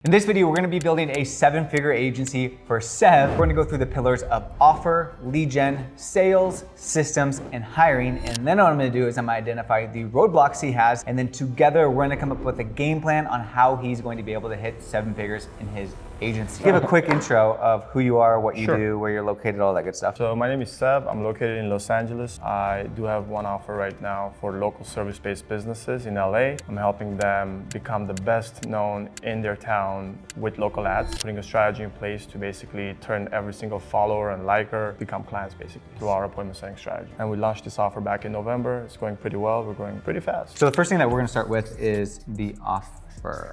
In this video, we're gonna be building a 7-figure agency for Sev. We're gonna go through the pillars of offer, lead gen, sales, systems, and hiring. And then what I'm gonna do is I'm gonna identify the roadblocks he has, and then together we're gonna come up with a game plan on how he's going to be able to hit 7 figures in his agency. Give a quick intro of who you are, what you do, where you're located, all that good stuff. So my name is Sev. I'm located in Los Angeles. I do have one offer right now for local service-based businesses in LA. I'm helping them become the best known in their town with local ads, putting a strategy in place to basically turn every single follower and liker become clients basically through our appointment setting strategy. And we launched this offer back in November. It's going pretty well. We're growing pretty fast. So the first thing that we're gonna start with is the offer.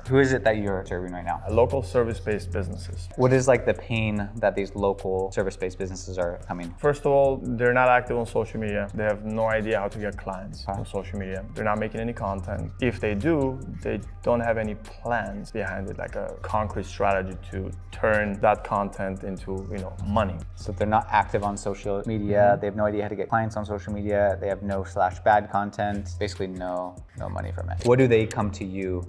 Who is it that you're serving right now? Local service-based businesses. What is like the pain that these local service-based businesses are coming? First of all, they're not active on social media. They have no idea how to get clients on social media. They're not making any content. If they do, they don't have any plans behind it, like a concrete strategy to turn that content into, money. So they're not active on social media. They have no idea how to get clients on social media. They have no /bad content. Basically no money from it. What do they come to you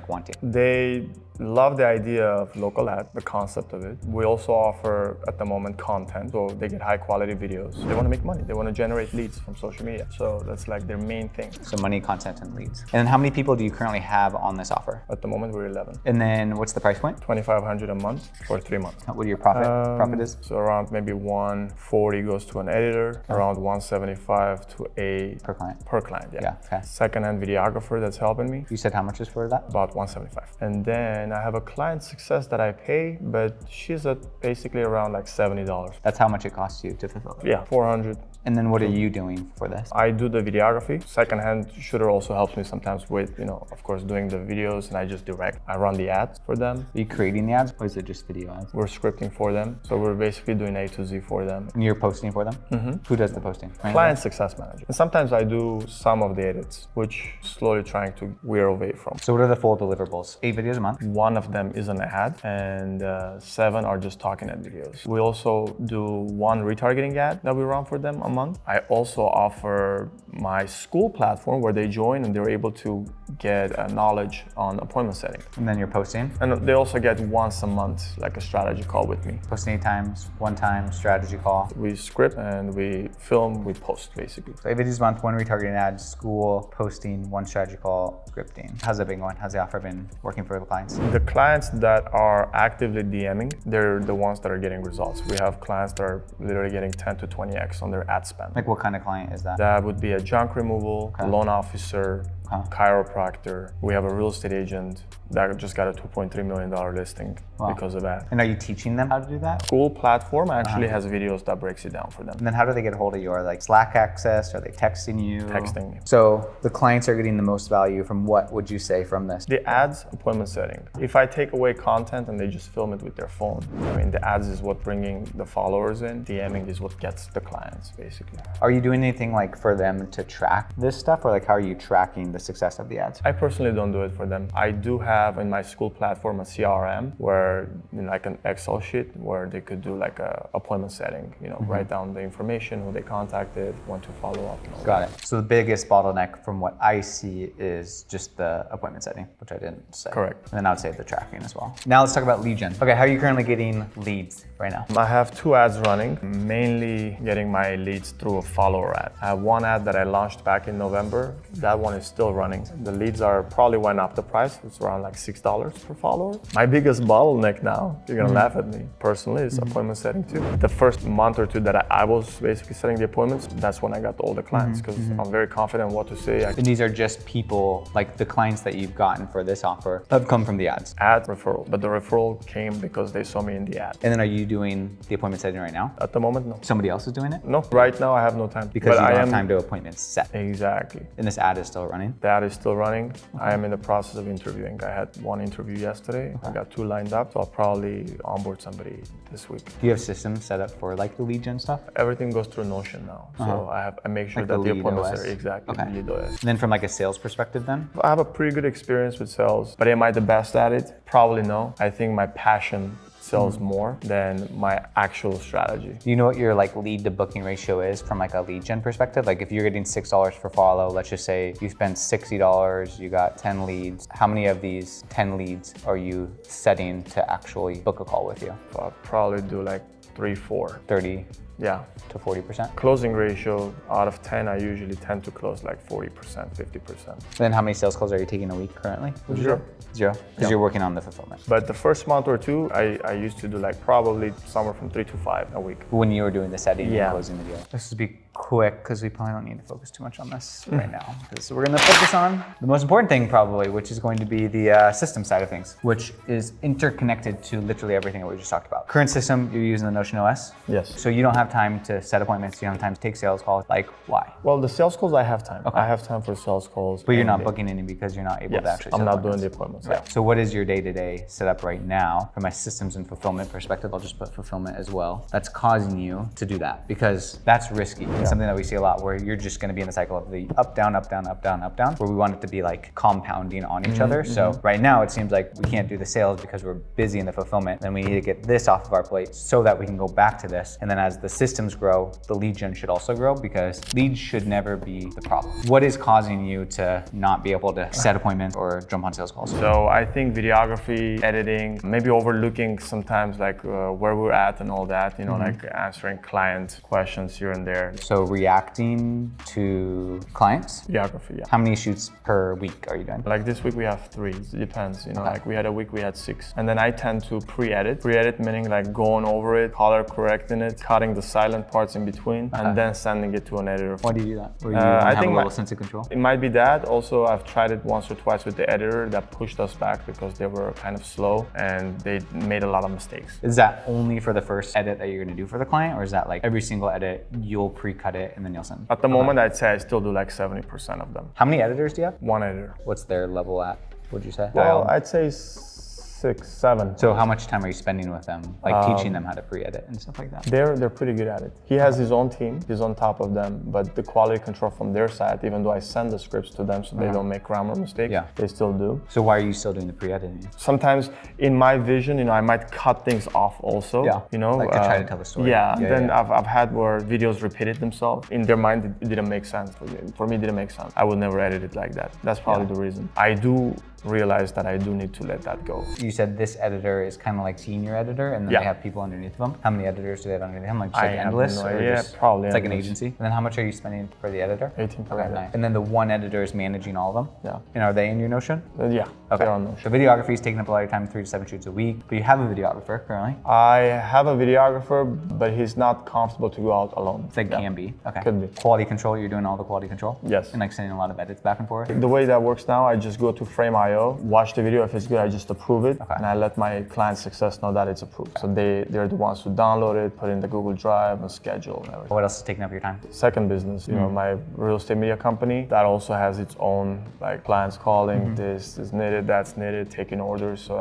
wanting? They love the idea of local ad, the concept of it. We also offer at the moment content, so they get high quality videos. They want to make money. They want to generate leads from social media. So that's like their main thing. So money, content, and leads. And then how many people do you currently have on this offer? At the moment, we're 11. And then what's the price point? $2,500 a month for 3 months. What do your profit is? So around maybe 140 goes to an editor, around 175 to a per client. Per client, yeah. Okay. Second-hand videographer that's helping me. You said how much is for that? About 175. And then I have a client success that I pay, but she's at basically around like $70. That's how much it costs you to fulfill it? Yeah, 400. And then what are you doing for this? I do the videography. Second-hand shooter also helps me sometimes with, of course, doing the videos, and I just direct. I run the ads for them. Are you creating the ads, or is it just video ads? We're scripting for them. So we're basically doing A to Z for them. And you're posting for them? Mm-hmm. Who does the posting? Client success manager. And sometimes I do some of the edits, which slowly trying to veer away from. So what are the full deliverables? 8 videos a month? One of them is an ad, and 7 are just talking ad videos. We also do 1 retargeting ad that we run for them a month. I also offer my school platform where they join and they're able to get knowledge on appointment setting. And then you're posting? And they also get once a month, like a strategy call with me. Posting 8 times, 1 time, strategy call. We script and we film, we post basically. So 8 videos a month, 1 retargeting ad, school, posting, 1 strategy call, scripting. How's that been going? How's the offer been working for the clients? The clients that are actively DMing, they're the ones that are getting results. We have clients that are literally getting 10 to 20x on their ad spend. Like what kind of client is that? That would be a junk removal, loan officer, chiropractor. We have a real estate agent that just got a $2.3 million listing because of that. And are you teaching them how to do that? School platform actually has videos that breaks it down for them. And then how do they get a hold of you? Are like Slack access? Are they texting you? Texting me. So the clients are getting the most value from what would you say from this? The ads, appointment setting. If I take away content and they just film it with their phone, the ads is what bringing the followers in. DMing is what gets the clients basically. Are you doing anything for them to track this stuff, or how are you tracking the success of the ads? I personally don't do it for them. I do have in my school platform a CRM where like an Excel sheet where they could do like a appointment setting, write down the information, who they contacted, when to follow up. Got it. So the biggest bottleneck from what I see is just the appointment setting, which I didn't say. Correct. And then I would say the tracking as well. Now let's talk about lead gen. Okay, how are you currently getting leads right now? I have 2 ads running, mainly getting my leads through a follower ad. I have 1 ad that I launched back in November. That one is still running. The leads probably went up the price. It's around like $6 per follower. My biggest bottleneck now, you're gonna laugh at me personally, is appointment setting too. The first month or 2 that I was basically setting the appointments, that's when I got all the clients because I'm very confident what to say. And these are just people, like the clients that you've gotten for this offer have come from the ads? Ad referral, but the referral came because they saw me in the ad. And then are you doing the appointment setting right now? At the moment, no. Somebody else is doing it? No, right now I have no time. Because you don't have time to appointments set. Exactly. And this ad is still running? The ad is still running. I am in the process of interviewing. I had 1 interview yesterday. I got 2 lined up, so I'll probably onboard somebody this week. Do you have systems set up for the lead gen stuff? Everything goes through Notion now. So I make sure that the appointments are exactly lead OS. And then from a sales perspective then? I have a pretty good experience with sales, but am I the best at it? Probably no. I think my passion sells more than my actual strategy. Do you know what your like lead to booking ratio is from like a lead gen perspective? Like if you're getting $6 for follow, let's just say you spent $60, you got 10 leads. How many of these 10 leads are you setting to actually book a call with you? I'll probably do like 3, 4. 30 Yeah. to 40%? Closing ratio out of 10, I usually tend to close like 40%, 50%. Then how many sales calls are you taking a week currently? Would you 0. say? 0? Because you're working on the fulfillment. But the first month or two, I used to do like probably somewhere from 3 to 5 a week. When you were doing the setting Yeah. and closing the deal. This will be quick because we probably don't need to focus too much on this right now. Because we're going to focus on the most important thing probably, which is going to be the system side of things, which is interconnected to literally everything that we just talked about. Current system, you're using the Notion OS. Yes. So you don't have time to set appointments, you don't have time to take sales calls. Like, why? Well, the sales calls, I have time. Okay. I have time for sales calls. But you're and not booking any because you're not able to Yes, actually I'm set not doing the appointments. appointments. So what is your day-to-day setup right now from a systems and fulfillment perspective? I'll just put fulfillment as well. That's causing you to do that because that's risky. It's something that we see a lot where you're just going to be in the cycle of the up, down, up, down, up, down, up, down, where we want it to be like compounding on each other. So right now it seems like we can't do the sales because we're busy in the fulfillment. Then we need to get this off of our plate so that we can go back to this. And then as the systems grow, the lead gen should also grow because leads should never be the problem. What is causing you to not be able to set appointments or jump on sales calls? So I think videography, editing, maybe overlooking sometimes like where we're at and all that, you know, like answering client questions here and there. So reacting to clients? Videography, yeah. How many shoots per week are you doing? Like this week we have 3, it depends, you know, like we had a week we had 6. And then I tend to pre-edit. Pre-edit meaning like going over it, color correcting it, cutting the silent parts in between, and then sending it to an editor. Why do you do that? Or you I have think a little sense of control? It might be that. Also, I've tried it once or twice with the editor that pushed us back because they were kind of slow and they made a lot of mistakes. Is that only for the first edit that you're gonna do for the client, or is that like every single edit you'll pre-cut it and then you'll send? At the moment, I'd say I still do like 70% of them. How many editors do you have? 1 editor. What's their level at, would you say? Well, I'd say 6, 7. So how much time are you spending with them, like teaching them how to pre-edit and stuff like that? They're pretty good at it. He has his own team, he's on top of them, but the quality control from their side, even though I send the scripts to them so they don't make grammar mistakes, they still do. So why are you still doing the pre-editing? Sometimes in my vision, you know, I might cut things off also, you know. Like to try to tell the story. I've had where videos repeated themselves. In their mind, it didn't make sense. For me, it didn't make sense. I would never edit it like that. That's probably the reason. I do realize that I do need to let that go. You said this editor is kind of like senior editor, and then they have people underneath them. How many editors do they have underneath them? Like just like endless? No idea. Probably it's like an endless. agency. And then how much are you spending for the editor? 18 per Okay, edit. nice. And then the one editor is managing all of them? Yeah. And are they in your Notion? Yeah, Okay. they're on Notion. The videography is taking up a lot of your time, 3 to 7 shoots a week, but you have a videographer currently. I have a videographer, but he's not comfortable to go out alone. It's like can be. Okay. Could be. Quality control, you're doing all the quality control? Yes. And like sending a lot of edits back and forth? The way that works now, I just go to Frame.io, watch the video. If it's good, I just approve it, and I let my client success know that it's approved. So they're the ones who download it, put it in the Google Drive, and schedule and everything. What else is taking up your time? Second business, you know, my real estate media company, that also has its own like clients calling, this is needed, that's needed, taking orders. So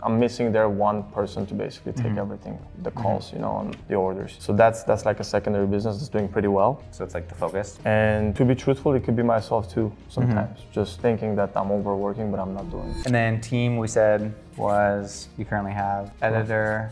I'm missing there one person to basically take everything, the calls, you know, and the orders. So that's like a secondary business that's doing pretty well. So it's like the focus. And to be truthful, it could be myself too sometimes. Just thinking that I'm overworking, but I'm not doing it. And then team, we said, was you currently have editor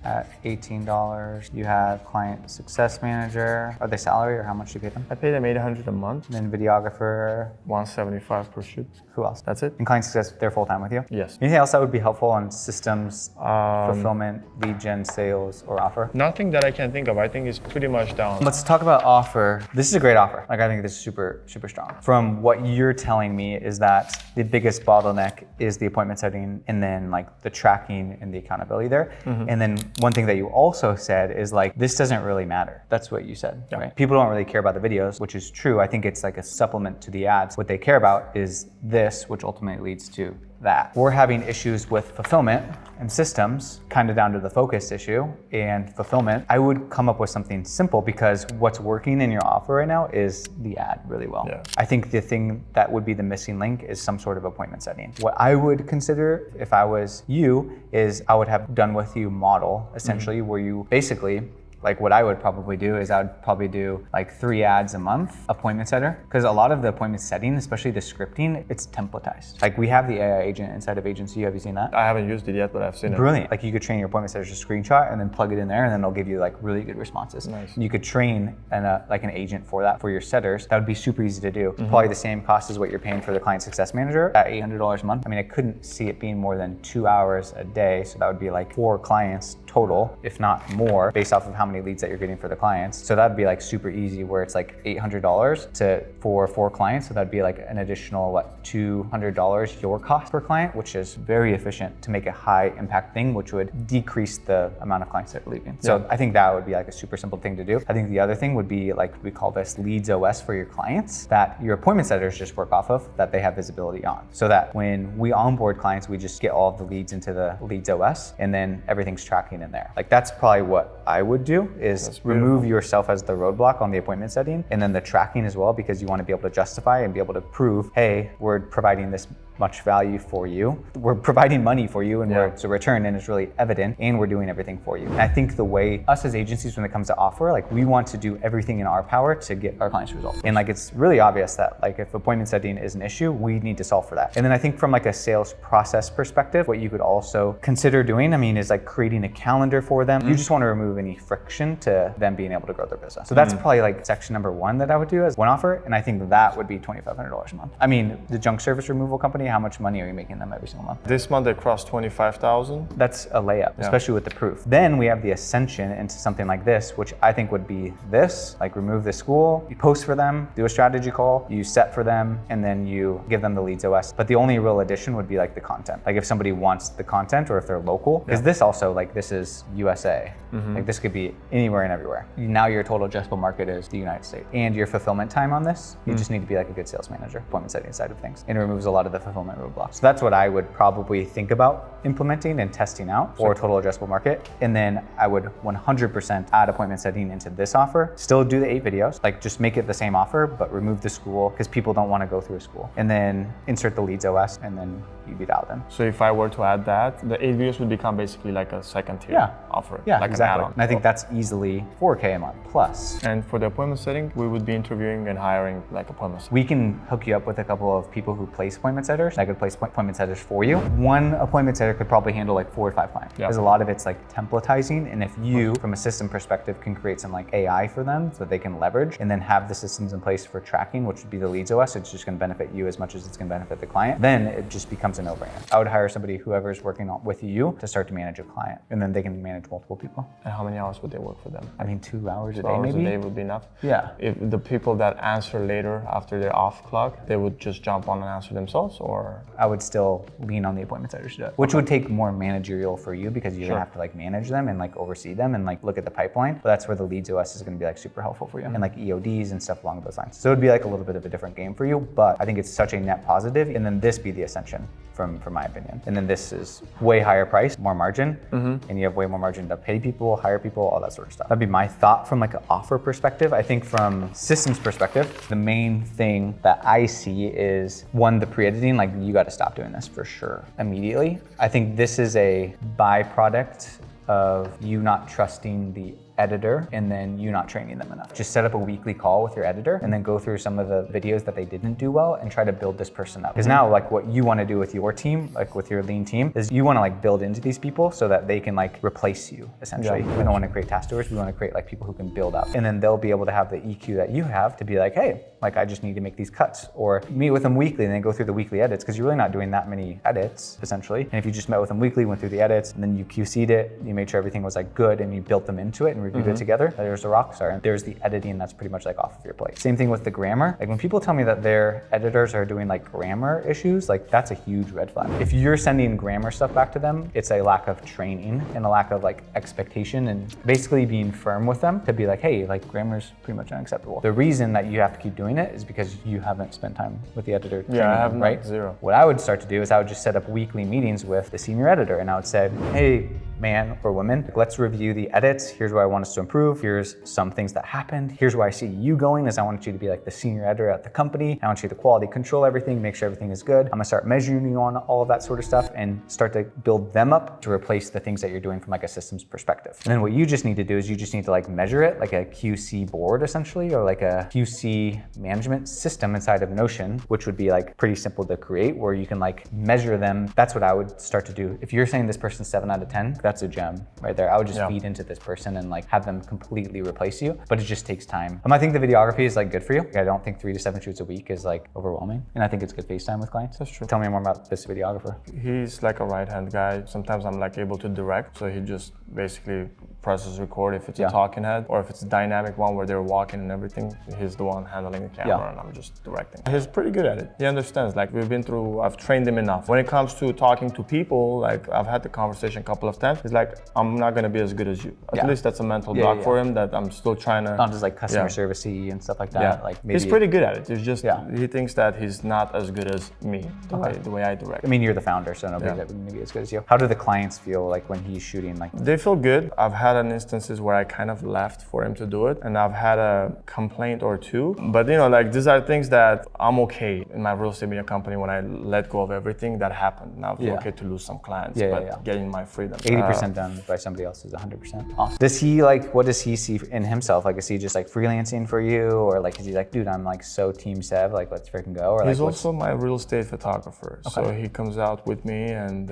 at $18. You have client success manager. Are they salary or how much do you pay them? I pay them $800 a month. And then videographer. $175 per shoot. Who else? That's it. And client success, they're full time with you? Yes. Anything else that would be helpful on systems, fulfillment, lead gen, sales, or offer? Nothing that I can think of. I think it's pretty much down. Let's talk about offer. This is a great offer. Like I think this is super, super strong. From what you're telling me is that the biggest bottleneck is the appointment setting and then like the tracking and the accountability there. And then one thing that you also said is like, this doesn't really matter. That's what you said, right? People don't really care about the videos, which is true. I think it's like a supplement to the ads. What they care about is this, which ultimately leads to that. We're having issues with fulfillment and systems, kind of down to the focus issue and fulfillment. I would come up with something simple because what's working in your offer right now is the ad really well. Yeah. I think the thing that would be the missing link is some sort of appointment setting. What I would consider if I was you is I would have done with you model essentially where you basically Like what I would probably do is I would probably do like 3 ads a month, appointment setter, because a lot of the appointment setting, especially the scripting, it's templatized. Like we have the AI agent inside of Agency. Have you seen that? I haven't used it yet, but I've seen it. Brilliant. Like you could train your appointment setters to screenshot and then plug it in there, and then they'll give you like really good responses. Nice. You could train like an agent for that for your setters. That would be super easy to do. Probably the same cost as what you're paying for the client success manager at $800 a month. I mean, I couldn't see it being more than 2 hours a day, so that would be like 4 clients total, if not more, based off of how many leads that you're getting for the clients. So that'd be like super easy, where it's like $800 for 4 clients. So that'd be like an additional $200 your cost per client, which is very efficient to make a high impact thing, which would decrease the amount of clients that are leaving. So I think that would be like a super simple thing to do. I think the other thing would be like, we call this Leads OS for your clients, that your appointment setters just work off of, that they have visibility on. So that when we onboard clients, we just get all of the leads into the Leads OS, and then everything's tracking in there. Like that's probably what I would do, is remove yourself as the roadblock on the appointment setting, and then the tracking as well, because you want to be able to justify and be able to prove, hey, we're providing this much value for you. We're providing money for you, and it's a return, and it's really evident, and we're doing everything for you. And I think the way us as agencies, when it comes to offer, like we want to do everything in our power to get our clients results. And like it's really obvious that like if appointment setting is an issue, we need to solve for that. And then I think from like a sales process perspective, what you could also consider doing, I mean, is like creating a calendar for them. You just want to remove any friction to them being able to grow their business. So that's probably like section number 1 that I would do as one offer. And I think that would be $2,500 a month. I mean, the junk service removal company, how much money are you making them every single month? This month they crossed 25,000. That's a layup, especially with the proof. Then we have the ascension into something like this, which I think would be this, like remove the school, you post for them, do a strategy call, you set for them, and then you give them the Leads OS. But the only real addition would be like the content. Like if somebody wants the content, or if they're local, because this also, like this is USA. Like this could be anywhere and everywhere. Now your total addressable market is the United States. And your fulfillment time on this, you just need to be like a good sales manager, appointment setting side of things. And it removes a lot of the fulfillment roadblocks. So that's what I would probably think about implementing and testing out for total addressable market. And then I would 100% add appointment setting into this offer. Still do the 8 videos, like just make it the same offer, but remove the school, because people don't want to go through a school. And then insert the Leads OS, and then you beat out them. So if I were to add that, the 8 videos would become basically like a second tier offer. Yeah, like exactly. an add-on. And I think that's easily $4K a month plus. And for the appointment setting, we would be interviewing and hiring like appointment setters. We can hook you up with a couple of people who place appointment setters. I could place appointment setters for you. One appointment setter could probably handle like 4 or 5 clients. Because a lot of it's like templatizing. And if you, from a system perspective, can create some like AI for them so that they can leverage, and then have the systems in place for tracking, which would be the Leads OS, it's just going to benefit you as much as it's going to benefit the client, then it just becomes a no-brainer. I would hire somebody, whoever's working with you, to start to manage a client, and then they can manage multiple people. And how many hours would they work for them? I mean, 2 hours a 2 day hours maybe? a day would be enough? Yeah. If the people that answer later after they're off clock, they would just jump on and answer themselves, or? I would still lean on the appointment setters to do it, which would take more managerial for you, because you're gonna have to like manage them and like oversee them and like look at the pipeline. But that's where the Leads OS is gonna be like super helpful for you, and like EODs and stuff along those lines. So it would be like a little bit of a different game for you, but I think it's such a net positive. And then this be the ascension from my opinion. And then this is way higher price, more margin, and you have way more margin to pay people, hire people, all that sort of stuff. That'd be my thought from like an offer perspective. I think from systems perspective, the main thing that I see is, one, the pre-editing. Like you got to stop doing this for sure immediately. I think this is a byproduct of you not trusting the editor, and then you not training them enough. Just set up a weekly call with your editor, and then go through some of the videos that they didn't do well, and try to build this person up. Because now, like what you want to do with your team, like with your lean team, is you want to like build into these people so that they can like replace you essentially. We don't want to create task doers. We want to create like people who can build up, and then they'll be able to have the EQ that you have to be like, hey, like I just need to make these cuts, or meet with them weekly and then go through the weekly edits, because you're really not doing that many edits essentially. And if you just met with them weekly, went through the edits, and then you QC'd it, you made sure everything was like good, and you built them into it and reviewed it together, there's the rock star. And there's the editing that's pretty much like off of your plate. Same thing with the grammar. Like when people tell me that their editors are doing like grammar issues, like that's a huge red flag. If you're sending grammar stuff back to them, it's a lack of training and a lack of like expectation, and basically being firm with them to be like, hey, like grammar's pretty much unacceptable. The reason that you have to keep doing it is because you haven't spent time with the editor training, I have right? Zero. What I would start to do is I would just set up weekly meetings with the senior editor, and I would say, hey, man or woman. Like, let's review the edits. Here's where I want us to improve. Here's some things that happened. Here's where I see you going, is I want you to be like the senior editor at the company. I want you to quality control everything, make sure everything is good. I'm gonna start measuring you on all of that sort of stuff and start to build them up to replace the things that you're doing from like a systems perspective. And then what you just need to do is you just need to like measure it like a QC board essentially, or like a QC management system inside of Notion, which would be like pretty simple to create, where you can like measure them. That's what I would start to do. If you're saying this person's 7 out of 10, that's a gem right there. I would just feed into this person and like have them completely replace you, but it just takes time. I think the videography is like good for you. I don't think 3 to 7 shoots a week is like overwhelming. And I think it's good FaceTime with clients. That's true. Tell me more about this videographer. He's like a right-hand guy. Sometimes I'm like able to direct, so he just basically presses record if it's a talking head, or if it's a dynamic one where they're walking and everything, he's the one handling the camera and I'm just directing. He's pretty good at it. He understands, like I've trained him enough. When it comes to talking to people, like I've had the conversation a couple of times, he's like, I'm not gonna be as good as you. At least that's a mental block for him, that I'm still trying to. Not just like customer service-y and stuff like that. Like maybe he's pretty good at it. It's just, he thinks that he's not as good as me, the way I direct. I mean, you're the founder, so nobody's going to be as good as you. How do the clients feel like when he's shooting? Like, they feel good. I've had an instances where I kind of left for him to do it, and I've had a complaint or two. But you know, like these are things that I'm okay in my real estate media company. When I let go of everything that happened, now it's okay to lose some clients, but getting my freedom. 80% done by somebody else is 100% awesome. Does he like? What does he see in himself? Like, is he just like freelancing for you, or like is he like, dude, I'm like so team Sev, like let's freaking go? Or he's like, also my real estate photographer, so he comes out with me, and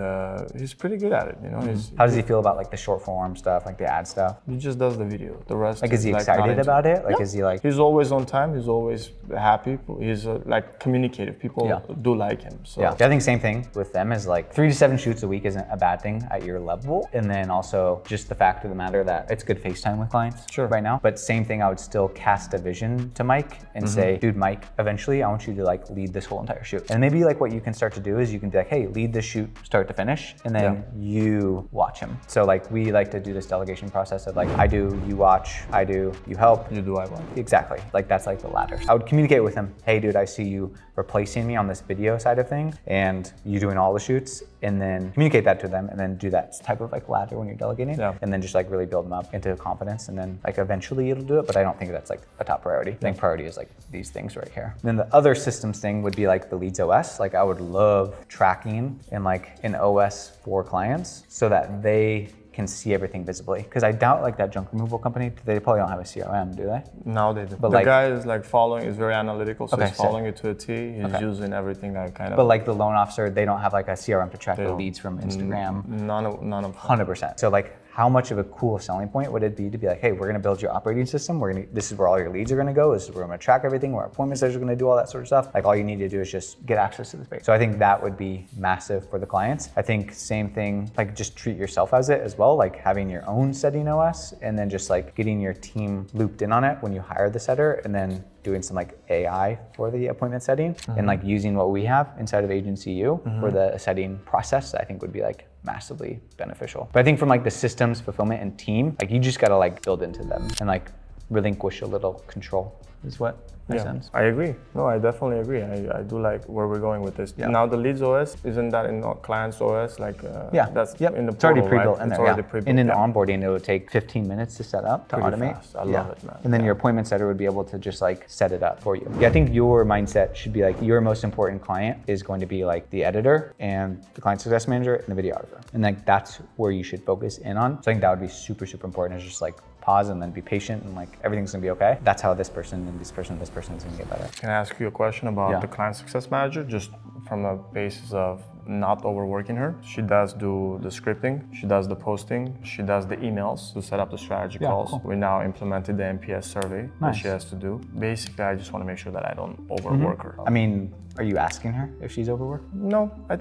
he's pretty good at it. You know, how does he feel about like the short form stuff, like the ad stuff? He just does the video. The rest, like, is he excited about it? Like, is he like? He's always on time. He's always happy. He's like communicative. People do like him. So I think same thing with them is like 3 to 7 shoots a week isn't a bad thing at your level. And then also just the fact of the matter that it's good FaceTime with clients right now. But same thing, I would still cast a vision to Mike and say, dude, Mike, eventually I want you to like lead this whole entire shoot. And maybe like what you can start to do is you can be like, hey, lead the shoot start to finish, and then you watch him. So like we like to do this delegation process of like, I do, you watch, I do, you help. You do, I watch. Exactly. Like that's like the ladder. I would communicate with him, hey dude, I see you replacing me on this video side of things and you doing all the shoots, and then communicate that to them, and then do that type of like ladder when you're delegating, and then just like really build them up into confidence, and then like eventually it'll do it, but I don't think that's like a top priority. I think priority is like these things right here. And then the other systems thing would be like the Leads OS. Like I would love tracking in like an OS for clients so that they can see everything visibly. Because I doubt like that junk removal company, they probably don't have a CRM, do they? No, they do. But the like, guy is like following, is very analytical, so he's following it to a T. He's using everything I kind of. But like the loan officer, they don't have like a CRM to track the leads from Instagram. None of 100%. So like, how much of a cool selling point would it be to be like, hey, we're gonna build your operating system. This is where all your leads are gonna go. This is where I'm gonna track everything, where appointments are gonna do all that sort of stuff. Like all you need to do is just get access to the space. So I think that would be massive for the clients. I think same thing, like just treat yourself as it as well, like having your own setting OS, and then just like getting your team looped in on it when you hire the setter, and then doing some like AI for the appointment setting, and like using what we have inside of Agency U for the setting process, I think would be like massively beneficial. But I think from like the systems, fulfillment, and team, like you just gotta like build into them and like relinquish a little control is what makes sense. I agree. No, I definitely agree. I do like where we're going with this. Now the Leads OS, isn't that in clients OS? Like that's in the portal, it's already pre-built right? in It's there. already pre-built. And in onboarding, it would take 15 minutes to set up, to Pretty automate. fast. I love it, man. And then your appointment setter would be able to just like set it up for you. I think your mindset should be like your most important client is going to be like the editor and the client success manager and the videographer. And like that's where you should focus in on. So I think that would be super, super important, is just like pause and then be patient, and like everything's gonna be okay. That's how this person and this person and this person is gonna get better. Can I ask you a question about the client success manager, just from the basis of not overworking her? She does do the scripting, she does the posting, she does the emails to set up the strategy calls. Cool. We now implemented the NPS survey that she has to do. Basically, I just want to make sure that I don't overwork her. I mean, are you asking her if she's overworked? No, I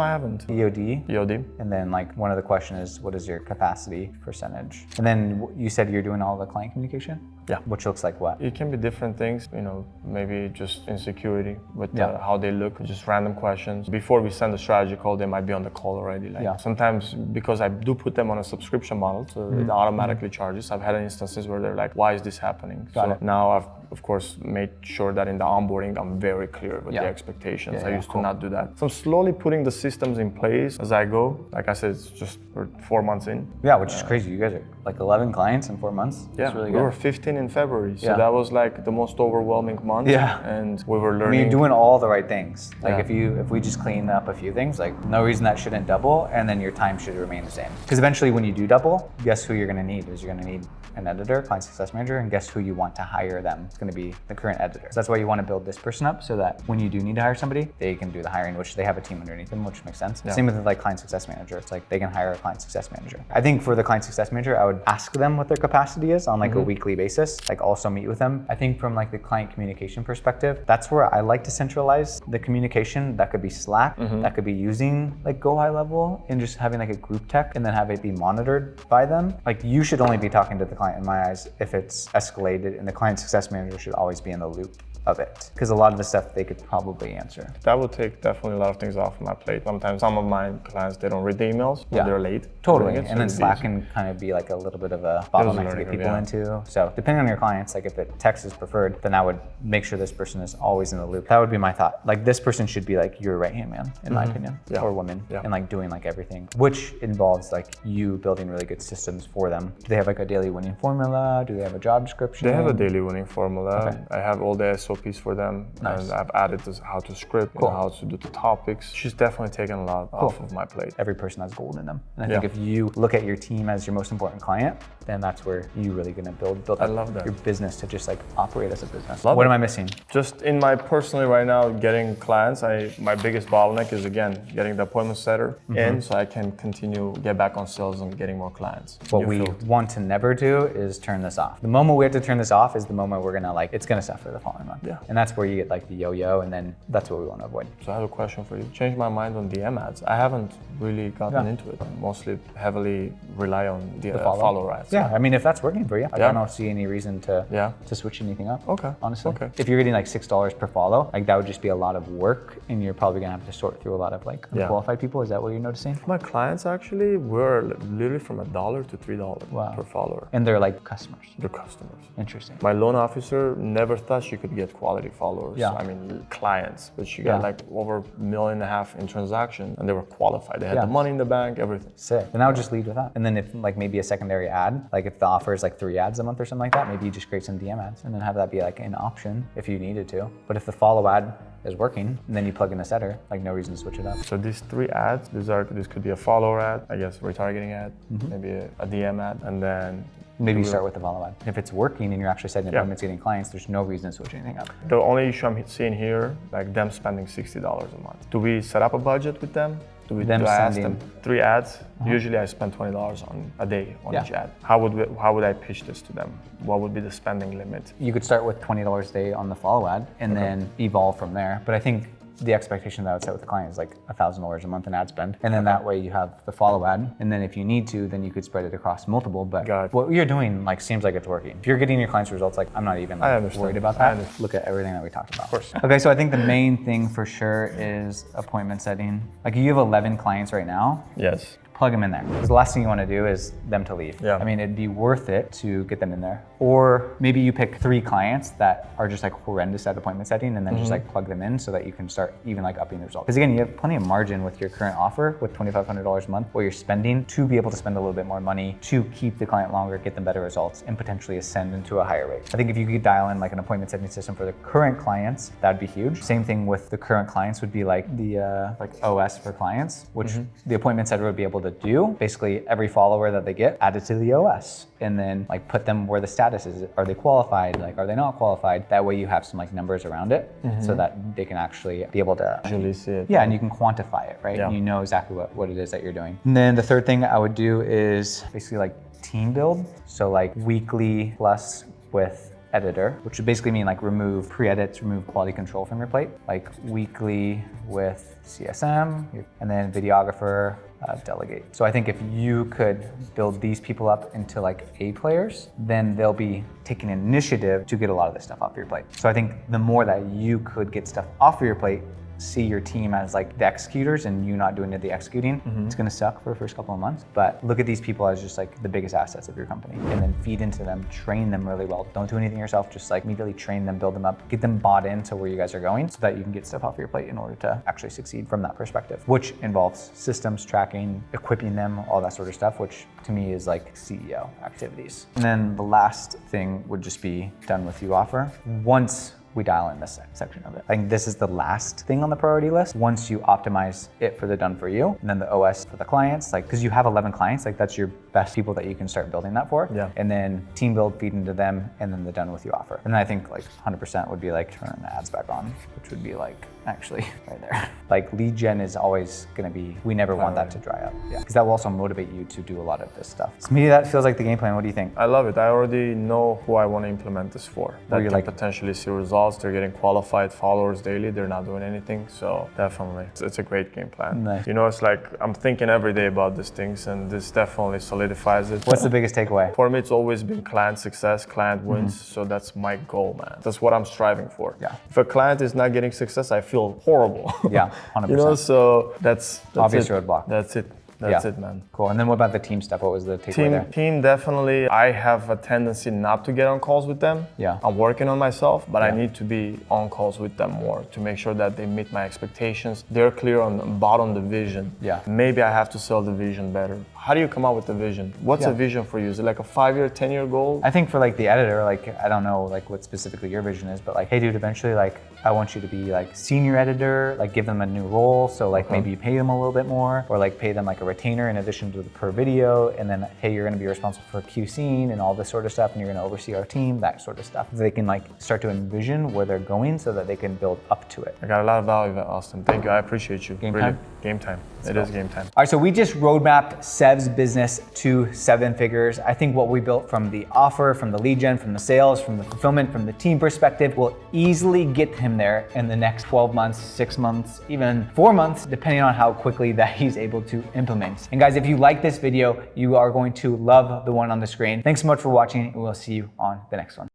haven't. EOD. And then like one of the questions is, what is your capacity percentage? And then you said you're doing all the client communication? Yeah. Which looks like what? It can be different things, you know, maybe just insecurity with Yeah. how they look, just random questions. Before we send the strategy call, they might be on the call already. Like Yeah. sometimes, because I do put them on a subscription model, so it automatically charges. I've had instances where they're like, why is this happening? Got it. Now I've, of course, made sure that in the onboarding, I'm very clear with Yeah. the expectations. Yeah, I yeah, used cool. to not do that. So I'm slowly putting the systems in place as I go. Like I said, it's just we're 4 months in. Yeah, which is crazy. You guys are like 11 clients in 4 months. Yeah, That's really we good. were 15 in February, so Yeah. that was like the most overwhelming month. Yeah. And we were I learning. mean, you're doing all the right things. Like Yeah. if we just clean up a few things, like no reason that shouldn't double, and then your time should remain the same. Because eventually, when you do double, guess who you're going to need? Is you're going to need an editor, client success manager, and guess who you want to hire them? It's going to be the current editor. So that's why you want to build this person up so that when you do need to hire somebody, they can do the hiring, which they have a team underneath them, which makes sense. Yeah. Same with like client success manager. It's like they can hire a client success manager. I think for the client success manager, I would ask them what their capacity is on like a weekly basis, like also meet with them. I think from like the client communication perspective, that's where I like to centralize the communication. That could be Slack, that could be using like Go High Level and just having like a group tech and then have it be monitored by them. Like you should only be talking to the client in my eyes if it's escalated, and the client success manager should always be in the loop of it, because a lot of the stuff they could probably answer. That would take definitely a lot of things off my plate. Sometimes some of my clients, they don't read the emails, or they're late. Totally. doing it, so And then it'd be Slack easy. can kind of be like a little bit of a bottleneck to get people into. So depending on your clients, like if it text is preferred, then I would make sure this person is always in the loop. That would be my thought. Like this person should be like your right-hand man, in my opinion, Yeah. or woman, Yeah. and like doing like everything, which involves like you building really good systems for them. Do they have like a daily winning formula? Do they have a job description? They have a daily winning formula. Okay. I have all the SOPs for them. Nice. And I've added this, how to script, you know, how to do the topics. She's definitely taken a lot off of my plate. Every person has gold in them. And I think Yeah. if you look at your team as your most important client, then that's where you're really gonna build I up love that. your business to just like operate as a business. Love What it. am I missing? Just in my personally right now, getting clients, my biggest bottleneck is again, getting the appointment setter in so I can continue, get back on sales and getting more clients. What New we field. want to never do is turn this off. The moment we have to turn this off is the moment we're gonna like, it's gonna suffer the following month. Yeah. And that's where you get like the yo-yo, and then that's what we want to avoid. So I have a question for you. Changed my mind on DM ads. I haven't really gotten Yeah. into it. I mostly heavily rely on the Follow. follower ads. Yeah, I mean, if that's working for you, I Yeah. don't see any reason to Yeah. switch anything up. Okay. Honestly. Okay. If you're getting like $6 per follow, like that would just be a lot of work, and you're probably gonna have to sort through a lot of like Yeah. unqualified people. Is that what you're noticing? My clients actually were literally from $1 to $3 Wow. per follower. And they're like customers. They're customers. Interesting. My loan officer never thought she could get quality followers. Yeah. I mean, clients, but she Yeah. got like over $1.5 million in transaction, and they were qualified. They had Yeah. the money in the bank, everything. Sick. And I would just lead with that. And then if like maybe a secondary ad, like if the offer is like 3 ads a month or something like that, maybe you just create some DM ads and then have that be like an option if you needed to. But if the follow ad is working, and then you plug in a setter, like no reason to switch it up. So these 3 ads, this could be a follower ad, I guess retargeting ad, maybe a DM ad, and then Maybe you start with the follow ad. If it's working and you're actually setting Yeah. appointments, getting clients, there's no reason to switch anything up. the only issue I'm seeing here, like them spending $60 a month. Do we set up a budget with them? Do I ask them 3 ads? Usually I spend $20 on a day on Yeah. each ad. How would I pitch this to them? What would be the spending limit? You could start with $20 a day on the follow ad and then evolve from there. But I think the expectation that I would set with the client is like $1,000 a month in ad spend. And then that way you have the follow ad. And then if you need to, then you could spread it across multiple. But Got it. what you're doing like seems like it's working. If you're getting your clients results, like I'm not even I like, understand. worried about I that. understand. Look at everything that we talked about. Of course. Okay, so I think the main thing for sure is appointment setting. Like you have 11 clients right now. Yes. Plug them in there. Because the last thing you want to do is them to leave. Yeah. I mean, it'd be worth it to get them in there. Or maybe you pick 3 clients that are just like horrendous at appointment setting and then just like plug them in so that you can start even like upping the results. Because again, you have plenty of margin with your current offer with $2,500 a month where you're spending to be able to spend a little bit more money to keep the client longer, get them better results, and potentially ascend into a higher rate. I think if you could dial in like an appointment setting system for the current clients, that'd be huge. Same thing with the current clients would be like the like OS for clients, which the appointment setter would be able to do. Basically, every follower that they get, add it to the OS, and then like put them where the status is. Are they qualified? Like, are they not qualified? That way you have some like numbers around it so that they can actually be able to Visually see it. yeah, and you can quantify it, right? Yeah. And you know exactly what it is that you're doing. And then the third thing I would do is basically like team build. So like weekly plus with editor, which would basically mean like remove pre-edits, remove quality control from your plate, like weekly with CSM, and then videographer, delegate. So I think if you could build these people up into like A players, then they'll be taking initiative to get a lot of this stuff off your plate. So I think the more that you could get stuff off of your plate, see your team as like the executors and you not doing the executing, it's gonna suck for the first couple of months. But look at these people as just like the biggest assets of your company, and then feed into them, train them really well. Don't do anything yourself, just like immediately train them, build them up, get them bought into where you guys are going so that you can get stuff off your plate in order to actually succeed from that perspective, which involves systems, tracking, equipping them, all that sort of stuff, which to me is like CEO activities. And then the last thing would just be done with you offer. Once we dial in this section of it, I think this is the last thing on the priority list. Once you optimize it for the done for you, and then the OS for the clients, like, because you have 11 clients, like that's your best people that you can start building that for. Yeah. And then team build, feed into them, and then the done with you offer. And then I think like 100% would be like turn the ads back on, which would be like actually right there. Like lead gen is always gonna be, we never want that to dry up. Yeah. Because that will also motivate you to do a lot of this stuff. So maybe that feels like the game plan. What do you think? I love it. I already know who I want to implement this for. That can like potentially see results. They're getting qualified followers daily. They're not doing anything. So definitely, it's a great game plan. Nice. You know, it's like I'm thinking every day about these things, and this definitely solidifies it. What's the biggest takeaway? For me, it's always been client success, client wins. So that's my goal, man. That's what I'm striving for. Yeah. If a client is not getting success, I feel horrible. Yeah, 100%. You know, so that's obvious it. roadblock. That's it. That's it, man. Cool. And then what about the team stuff? What was the takeaway there? Team, definitely. I have a tendency not to get on calls with them. Yeah. I'm working on myself, but I need to be on calls with them more to make sure that they meet my expectations. They're clear on the vision. Yeah. Maybe I have to sell the vision better. How do you come up with the vision? What's a vision for you? Is it like a 5-year, 10-year goal? I think for like the editor, like I don't know like what specifically your vision is, but like, hey dude, eventually like I want you to be like senior editor, like give them a new role. So like maybe you pay them a little bit more, or like pay them like a retainer in addition to the per video. And then, hey, you're gonna be responsible for QCing and all this sort of stuff, and you're gonna oversee our team, that sort of stuff. They can like start to envision where they're going so that they can build up to it. I got a lot of value, Austin. Thank you. I appreciate you. Game really. time? Game time. It is game time. All right, so we just roadmapped Sev's business to 7 figures. I think what we built from the offer, from the lead gen, from the sales, from the fulfillment, from the team perspective will easily get him there in the next 12 months, 6 months, even 4 months, depending on how quickly that he's able to implement. And guys, if you like this video, you are going to love the one on the screen. Thanks so much for watching, and we'll see you on the next one.